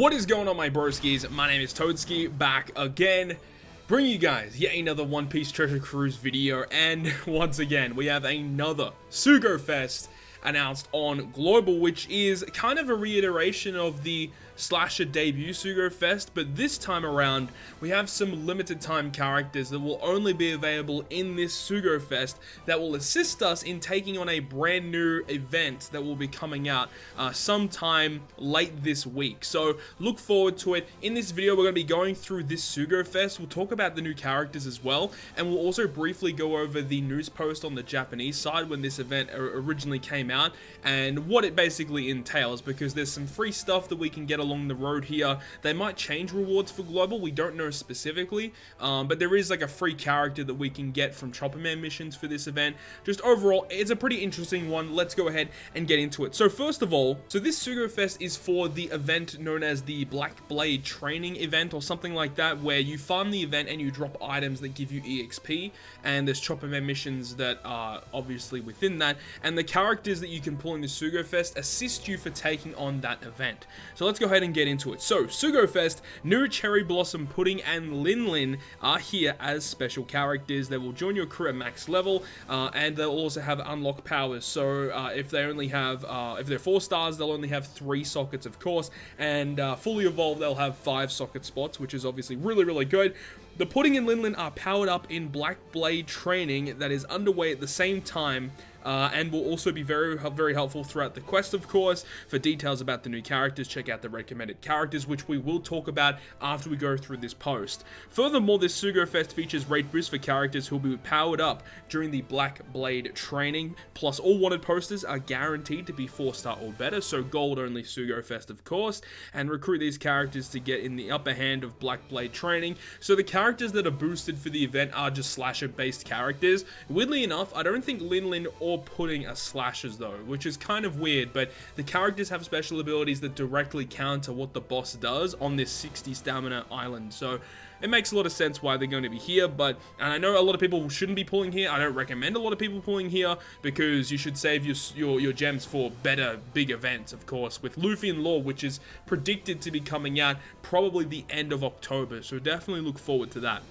What is going on, my broskiis? My name is Toadskii, back again, bringing you guys yet another One Piece Treasure Cruise video, and once again, we have another Sugo-Fest announced on Global, which is kind of a reiteration of the slasher debut Sugo-Fest, but this time around we have some limited time characters that will only be available in this Sugo-Fest that will assist us in taking on a brand new event that will be coming out sometime late this week. So look forward to it. In this video we're going to be going through this Sugo-Fest. We'll talk about the new characters as well, and we'll also briefly go over the news post on the Japanese side when this event originally came out and what it basically entails, because there's some free stuff that we can get along the road here. They might change rewards for Global, we don't know specifically, but there is like a free character that we can get from Chopper Man missions for this event. Just overall, it's a pretty interesting one. Let's go ahead and get into it. So first of all, this Sugo-Fest is for the event known as the Black Blade Training event or something like that, where you farm the event and you drop items that give you EXP, and there's Chopper Man missions that are obviously within that, and the characters that you can pull in the Sugo-Fest assist you for taking on that event. So let's go ahead and get into it. So Sugo-Fest, new Cherry Blossom Pudding and Lin Lin are here as special characters. They will join your crew at max level, and they'll also have unlock powers. So if they only have, if they're 4 stars, they'll only have 3 sockets, of course, and fully evolved, they'll have 5 socket spots, which is obviously really good. The Pudding and Lin Lin are powered up in Black Blade Training that is underway at the same time, and will also be very helpful throughout the quest, of course. For details about the new characters, check out the recommended characters, which we will talk about after we go through this post. Furthermore, this Sugo-Fest features rate boosts for characters who will be powered up during the Black Blade Training, plus all wanted posters are guaranteed to be 4-star or better, so gold only Sugo-Fest, of course, and recruit these characters to get in the upper hand of Black Blade Training. So the characters that are boosted for the event are just slasher based characters. Weirdly enough, I don't think Lin Lin or Pudding are slashers though, which is kind of weird, but the characters have special abilities that directly counter what the boss does on this 60 stamina island, so it makes a lot of sense why they're going to be here. And I know a lot of people shouldn't be pulling here. I don't recommend a lot of people pulling here, because you should save your gems for better big events, of course, with Luffy and Law, which is predicted to be coming out probably the end of October, so definitely look forward to that.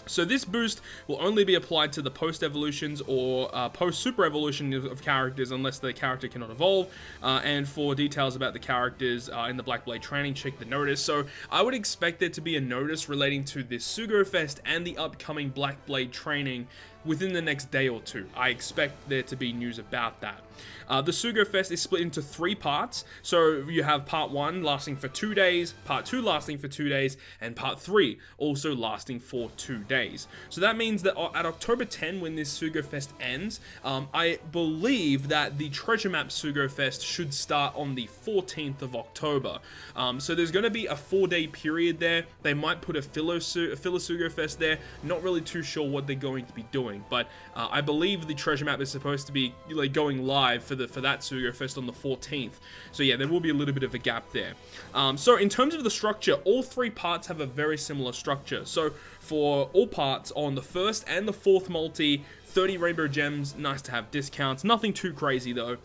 So this boost will only be applied to the post-evolutions or post-super evolution of characters unless the character cannot evolve. And for details about the characters in the Black Blade Training, check the notice. So I would expect there to be a notice relating to this Sugo-Fest and the upcoming Black Blade Training within the next day or 2. I expect there to be news about that. The Sugo-Fest is split into 3 parts. So you have part 1 lasting for 2 days, part 2 lasting for 2 days, and part 3 also lasting for 2 days. So that means that at October 10, when this Sugo-Fest ends, I believe that the Treasure Map Sugo-Fest should start on the 14th of October. So there's going to be a 4-day period there. They might put a filler Sugo-Fest there. Not really too sure what they're going to be doing, but I believe the Treasure Map is supposed to be like going live for that Sugo-Fest on the 14th. So yeah, there will be a little bit of a gap there. So in terms of the structure, all 3 parts have a very similar structure. So for all parts, on the 1st and the 4th multi, 30 rainbow gems, nice to have discounts, nothing too crazy though.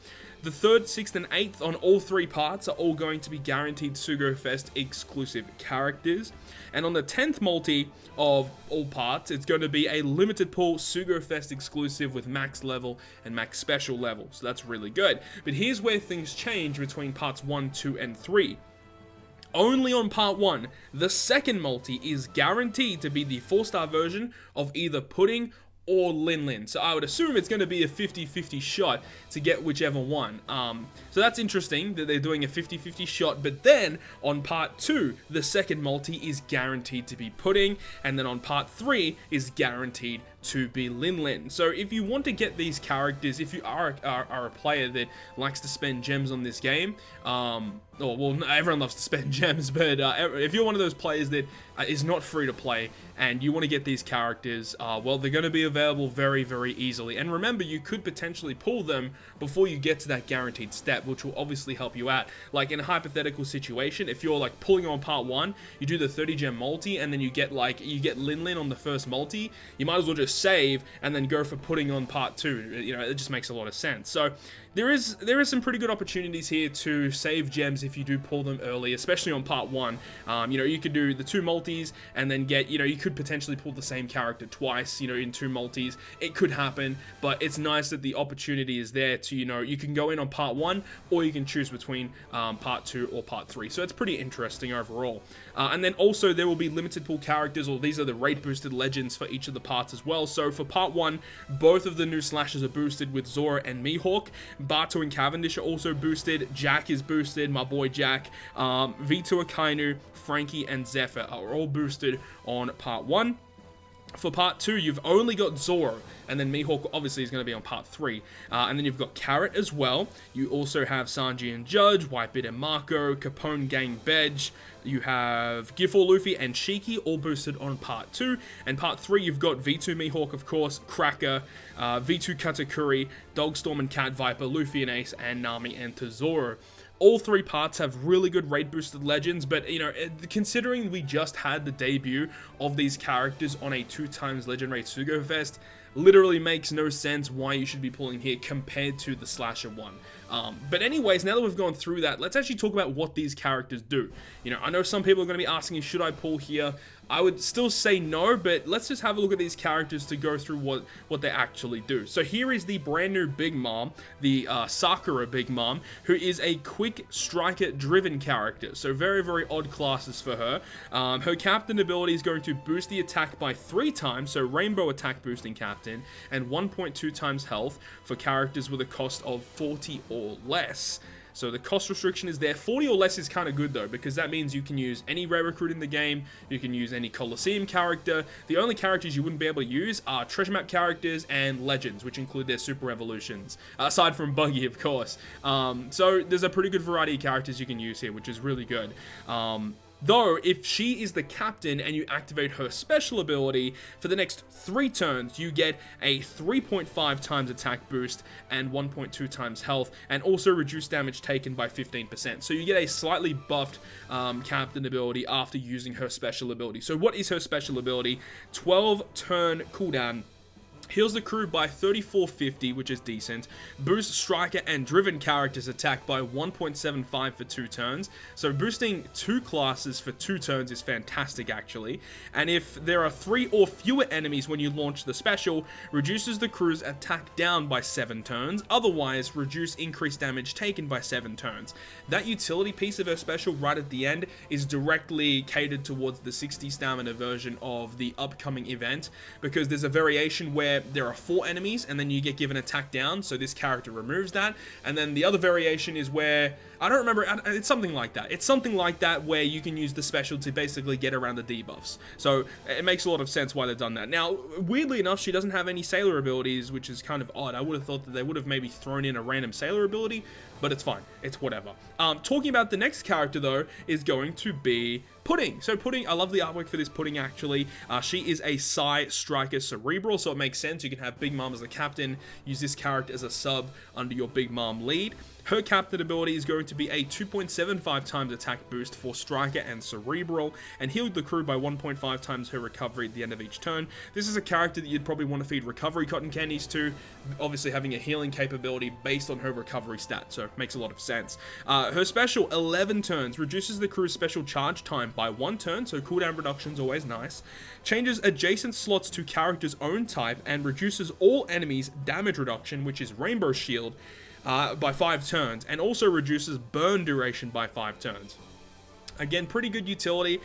The 3rd, 6th, and 8th on all 3 parts are all going to be guaranteed Sugo-Fest exclusive characters. And on the 10th multi of all parts, it's going to be a limited pool Sugo-Fest exclusive with max level and max special level. So that's really good. But here's where things change between parts 1, 2, and 3. Only on part 1, the 2nd multi is guaranteed to be the 4-star version of either Pudding or Lin Lin. So I would assume it's going to be a 50-50 shot to get whichever one. So that's interesting that they're doing a 50-50 shot, but then on part 2, the 2nd multi is guaranteed to be Pudding, and then on part 3 is guaranteed to be Lin Lin. So if you want to get these characters, if you are a player that likes to spend gems on this game, well, everyone loves to spend gems, but if you're one of those players that is not free to play and you want to get these characters, well, they're going to be available very easily. And remember, you could potentially pull them before you get to that guaranteed step, which will obviously help you out. Like in a hypothetical situation, if you're like pulling on part 1, you do the 30 gem multi, and then you get Lin Lin on the 1st multi, you might as well just save and then go for Pudding on part 2. You know, it just makes a lot of sense. So there is some pretty good opportunities here to save gems if you do pull them early, especially on part 1. You know, you could do the 2 multis and then get, you know, you could potentially pull the same character twice, you know, in 2 multis. It could happen, but it's nice that the opportunity is there to, you know, you can go in on part 1 or you can choose between part 2 or part 3. So it's pretty interesting overall. And then also there will be limited pool characters, or these are the rate boosted legends for each of the parts as well. So for part 1, both of the new slashes are boosted with Zora and Mihawk. Bato and Cavendish are also boosted. Jack is boosted, my boy Jack. Vito Akainu, Frankie, and Zephyr are all boosted on part 1. For part 2, you've only got Zoro, and then Mihawk obviously is going to be on part 3. And then you've got Carrot as well. You also have Sanji and Judge, Whitebeard and Marco, Capone Gang Bedge. You have Gifford Luffy and Shiki all boosted on part 2. And part 3, you've got V2 Mihawk, of course, Cracker, V2 Katakuri, Dogstorm and Cat Viper, Luffy and Ace, and Nami and Tesoro. All 3 parts have really good rate boosted legends, but, you know, considering we just had the debut of these characters on a 2x legend rate Sugo-Fest, literally makes no sense why you should be pulling here compared to the slasher one. But anyways, now that we've gone through that, let's actually talk about what these characters do. You know, I know some people are going to be asking, should I pull here? I would still say no, but let's just have a look at these characters to go through what they actually do. So here is the brand new Big Mom, the Sakura Big Mom, who is a quick striker driven character. So very, very odd classes for her. Her captain ability is going to boost the attack by 3 times, so rainbow attack boosting captain, and 1.2 times health for characters with a cost of 40 or less. So the cost restriction is there. 40 or less is kind of good though, because that means you can use any rare recruit in the game, you can use any Colosseum character. The only characters you wouldn't be able to use are treasure map characters and legends, which include their super evolutions, aside from Buggy, of course. So there's a pretty good variety of characters you can use here, which is really good. Though, if she is the captain and you activate her special ability, for the next 3 turns, you get a 3.5 times attack boost and 1.2 times health, and also reduce damage taken by 15%. So you get a slightly buffed captain ability after using her special ability. So what is her special ability? 12 turn cooldown. Heals the crew by 3450, which is decent. Boosts striker and driven characters attack by 1.75 for 2 turns. So boosting 2 classes for 2 turns is fantastic, actually. And if there are 3 or fewer enemies when you launch the special, reduces the crew's attack down by 7 turns. Otherwise, reduce increased damage taken by 7 turns. That utility piece of her special right at the end is directly catered towards the 60 stamina version of the upcoming event, because there's a variation where there are 4 enemies and then you get given attack down, so this character removes that. And then the other variation is where, I don't remember, it's something like that. It's something like that where you can use the special to basically get around the debuffs. So it makes a lot of sense why they've done that. Now, weirdly enough, she doesn't have any sailor abilities, which is kind of odd. I would have thought that they would have maybe thrown in a random sailor ability, but it's fine. It's whatever. Talking about the next character, though, is going to be Pudding. So Pudding, I love the artwork for this Pudding, actually. She is a Psy Striker Cerebral, so it makes sense. You can have Big Mom as the captain, use this character as a sub under your Big Mom lead. Her captain ability is going to be a 2.75 times attack boost for Striker and Cerebral, and heal the crew by 1.5 times her recovery at the end of each turn. This is a character that you'd probably want to feed recovery cotton candies to, obviously having a healing capability based on her recovery stat, so it makes a lot of sense. Her special, 11 turns, reduces the crew's special charge time by 1 turn, so cooldown reduction is always nice. Changes adjacent slots to character's own type, and reduces all enemies' damage reduction, which is Rainbow Shield, by 5 turns, and also reduces burn duration by 5 turns. Again, pretty good utility.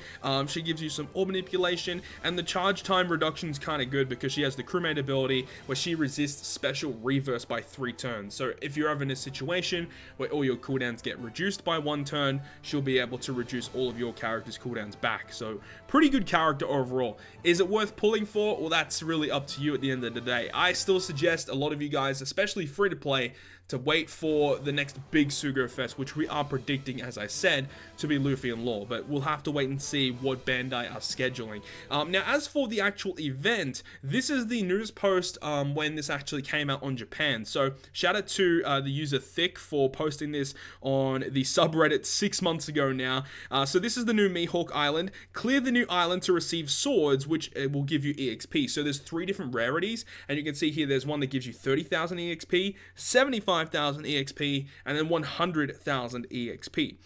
She gives you some orb manipulation, and the charge time reduction is kind of good because she has the crewmate ability where she resists special reverse by 3 turns. So if you're ever in a situation where all your cooldowns get reduced by 1 turn, she'll be able to reduce all of your character's cooldowns back. So pretty good character overall. Is it worth pulling for? Well, that's really up to you at the end of the day. I still suggest a lot of you guys, especially free to play, to wait for the next big Sugo-Fest, which we are predicting, as I said, to be Luffy and Law, but we'll have to wait and see what Bandai are scheduling. Now, as for the actual event, this is the news post when this actually came out on Japan, so shout out to the user Thick for posting this on the subreddit 6 months ago now. So this is the new Mihawk Island. Clear the new island to receive swords, which will give you EXP. So there's 3 different rarities, and you can see here there's one that gives you 30,000 EXP, 75 75,000 EXP, and then 100,000 EXP.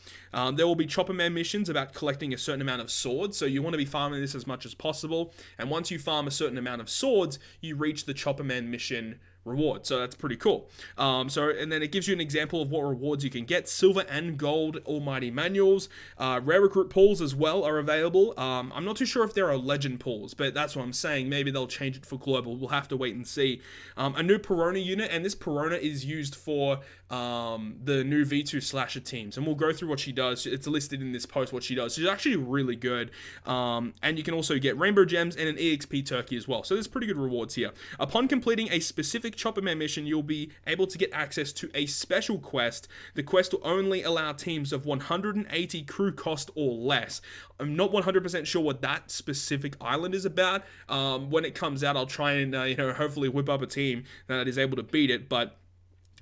There will be Chopper Man missions about collecting a certain amount of swords, so you want to be farming this as much as possible, and once you farm a certain amount of swords, you reach the Chopper Man mission reward, so that's pretty cool. And then it gives you an example of what rewards you can get. Silver and gold almighty manuals, rare recruit pools as well are available. I'm not too sure if there are legend pools, but that's what I'm saying. Maybe they'll change it for global. We'll have to wait and see. A new Piranha unit, and this Piranha is used for the new V2 slasher teams, and we'll go through what she does. It's listed in this post what she does. She's actually really good, and you can also get rainbow gems and an EXP turkey as well, so there's pretty good rewards here. Upon completing a specific Chopper Man mission, you'll be able to get access to a special quest. The quest will only allow teams of 180 crew cost or less. I'm not 100% sure what that specific island is about. When it comes out, I'll try and hopefully whip up a team that is able to beat it, but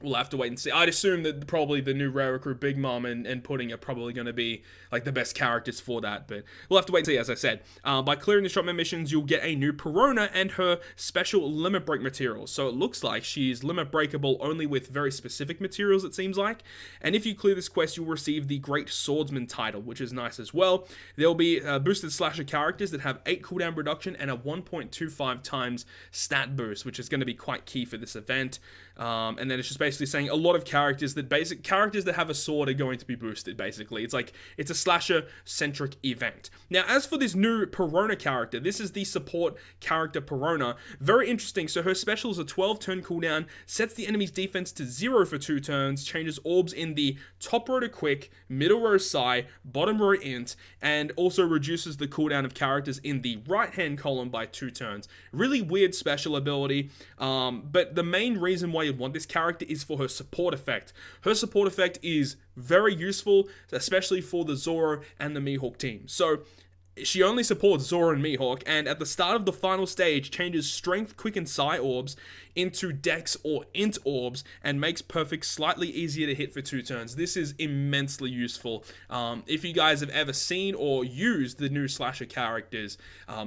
we'll have to wait and see. I'd assume that probably the new rare recruit Big Mom and Pudding are probably going to be like the best characters for that, but we'll have to wait and see. As I said, by clearing the Shopman missions, you'll get a new Piranha and her special limit break materials. So it looks like she's limit breakable only with very specific materials, it seems like. And if you clear this quest, you'll receive the Great Swordsman title, which is nice as well. There'll be boosted slasher characters that have 8 cooldown reduction and a 1.25 times stat boost, which is going to be quite key for this event. And then it's just basically saying a lot of characters that have a sword are going to be boosted. Basically, it's a slasher centric event. Now, as for this new Piranha character, this is the support character Piranha. Very interesting. So her special is a 12 turn cooldown, sets the enemy's defense to 0 for 2 turns, changes orbs in the top row to quick, middle row psi, bottom row int, and also reduces the cooldown of characters in the right hand column by 2 turns. Really weird special ability, but the main reason why you'd want this character is for her support effect. Her support effect is very useful, especially for the Zoro and the Mihawk team. So she only supports Zoro and Mihawk, and at the start of the final stage, changes Strength, Quick, and Psi orbs into Dex or Int orbs, and makes Perfect slightly easier to hit for 2 turns. This is immensely useful. If you guys have ever seen or used the new slasher characters,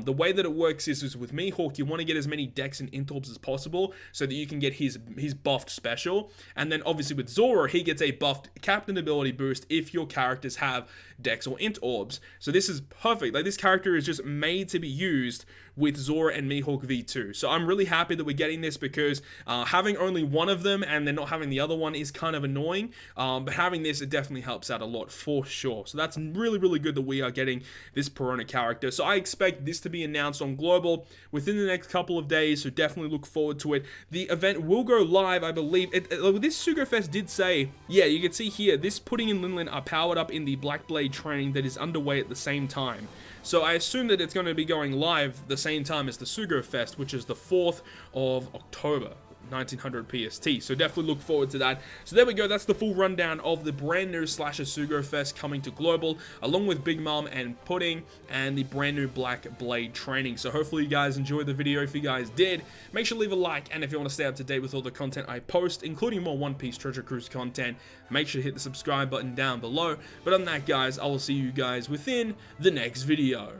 the way that it works is with Mihawk, you want to get as many Dex and Int orbs as possible, so that you can get his buffed special, and then obviously with Zoro, he gets a buffed Captain ability boost if your characters have Dex or Int orbs. So this is perfect. Like, this character is just made to be used with Zoro and Mihawk V2. So I'm really happy that we're getting this, because having only one of them and then not having the other one is kind of annoying. But having this, it definitely helps out a lot for sure. So that's really, really good that we are getting this Piranha character. So I expect this to be announced on Global within the next couple of days. So definitely look forward to it. The event will go live, I believe. This Sugo-Fest did say, yeah, you can see here, this Pudding and Linlin are powered up in the Black Blade training that is underway at the same time. So I assume that it's going to be going live the same time as the Sugo-Fest, which is the 4th of October. 1900 PST, so definitely look forward to that. So there we go, that's the full rundown of the brand new slasher Sugo-Fest coming to Global, along with Big Mom and Pudding, and the brand new Black Blade training. So hopefully you guys enjoyed the video. If you guys did, make sure to leave a like, and if you want to stay up to date with all the content I post, including more One Piece Treasure Cruise content, make sure to hit the subscribe button down below. But on that, guys, I will see you guys within the next video.